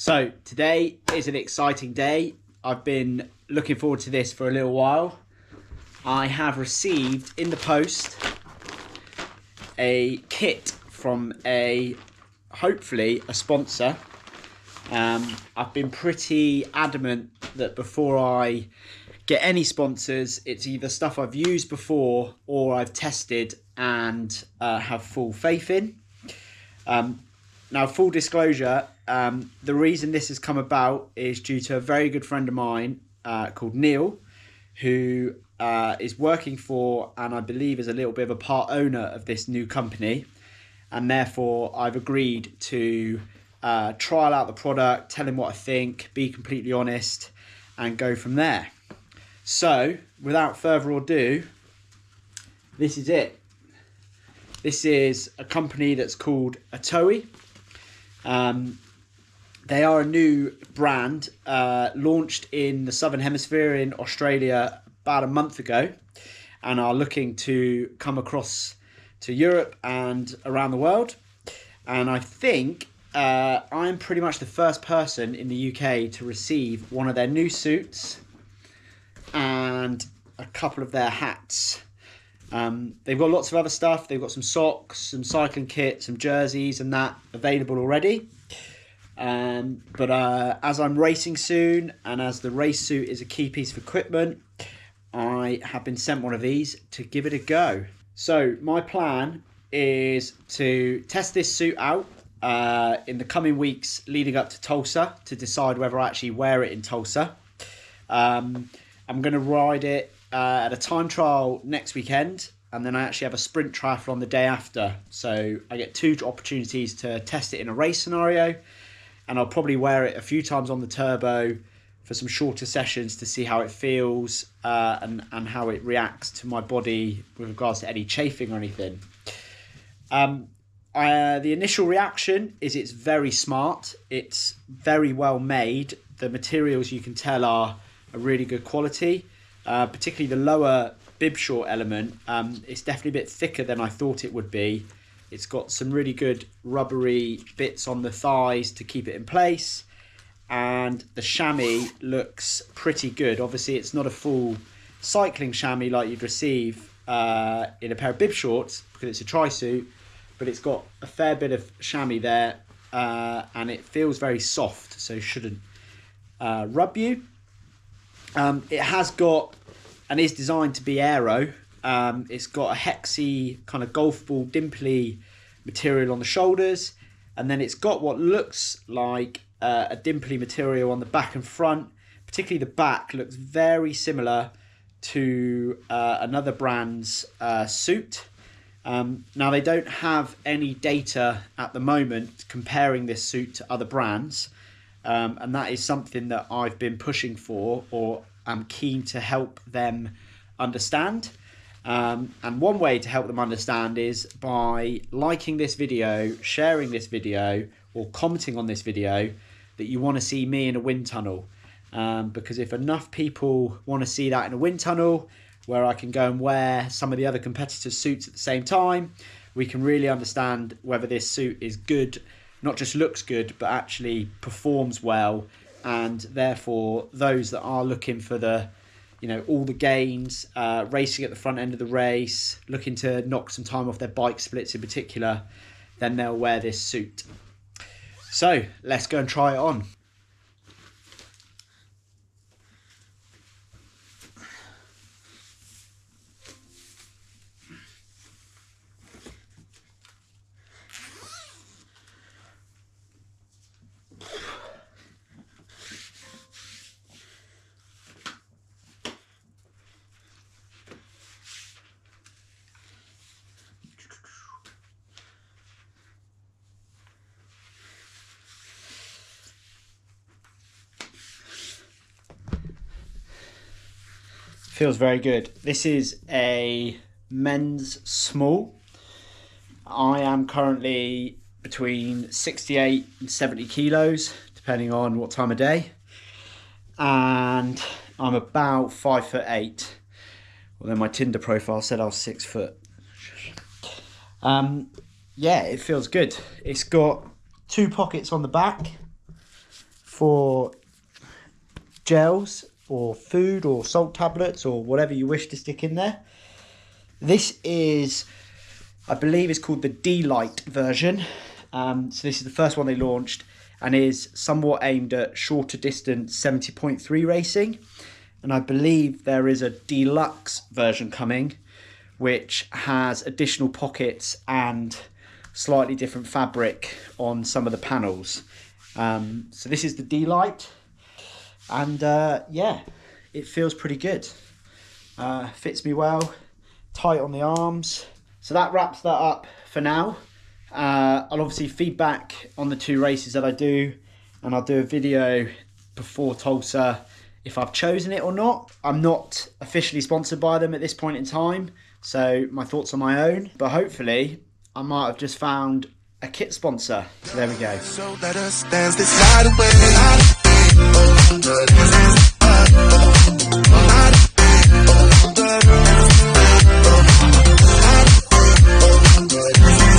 So today is an exciting day. I've been looking forward to this for a little while. I have received in the post a kit from hopefully a sponsor. I've been pretty adamant that before I get any sponsors, it's either stuff I've used before or I've tested and have full faith in. Now, full disclosure, the reason this has come about is due to a very good friend of mine called Neil, who is working for, and I believe is a little bit of a part owner of this new company. And therefore, I've agreed to trial out the product, tell him what I think, be completely honest, and go from there. So, without further ado, this is it. This is a company that's called ATOHI. They are a new brand launched in the Southern Hemisphere in Australia about a month ago, and are looking to come across to Europe and around the world. And I think I'm pretty much the first person in the UK to receive one of their new suits and a couple of their hats. They've got lots of other stuff. They've got some socks, some cycling kit, some jerseys and that available already. But as I'm racing soon, and as the race suit is a key piece of equipment, I have been sent one of these to give it a go. So my plan is to test this suit out in the coming weeks leading up to Tulsa to decide whether I actually wear it in Tulsa. I'm going to ride it at a time trial next weekend, and then I actually have a sprint triathlon the day after. So I get two opportunities to test it in a race scenario, and I'll probably wear it a few times on the turbo for some shorter sessions to see how it feels and how it reacts to my body with regards to any chafing or anything. The initial reaction is it's very smart. It's very well made. The materials, you can tell, are a really good quality. Particularly the lower bib short element, it's definitely a bit thicker than I thought it would be. It's got some really good rubbery bits on the thighs to keep it in place, and the chamois looks pretty good. Obviously it's not a full cycling chamois like you'd receive in a pair of bib shorts because it's a tri-suit, but it's got a fair bit of chamois there, and it feels very soft, so shouldn't rub you. It has got, and is designed to be aero. It's got a hexy kind of golf ball dimply material on the shoulders, and then it's got what looks like a dimply material on the back and front. Particularly the back looks very similar to another brand's suit. Now they don't have any data at the moment comparing this suit to other brands. And that is something that I've been pushing for, or I'm keen to help them understand. And one way to help them understand is by liking this video, sharing this video, or commenting on this video that you want to see me in a wind tunnel. Because if enough people want to see that in a wind tunnel, where I can go and wear some of the other competitors' suits at the same time, we can really understand whether this suit is good, not just looks good, but actually performs well. And therefore, those that are looking for the, all the gains, racing at the front end of the race, looking to knock some time off their bike splits in particular, then they'll wear this suit. So let's go and try it on. Feels very good. This is a men's small. I am currently between 68 and 70 kilos, depending on what time of day. And I'm about 5'8". Although my Tinder profile said I was 6 foot. Yeah, it feels good. It's got 2 pockets on the back. for gels or food or salt tablets or whatever you wish to stick in there. This is, I believe it's called the D-Lite version. So this is the first one they launched and is somewhat aimed at shorter distance 70.3 racing. And I believe there is a deluxe version coming, which has additional pockets and slightly different fabric on some of the panels. So this is the D-Lite, and yeah, it feels pretty good. Fits me well, tight on the arms. So that wraps that up for now. I'll obviously feedback on the 2 races that I do, and I'll do a video before Tulsa if I've chosen it or not. I'm not officially sponsored by them at this point in time, so my thoughts are my own, but hopefully I might have just found a kit sponsor. So there we go. So let us dance this night away.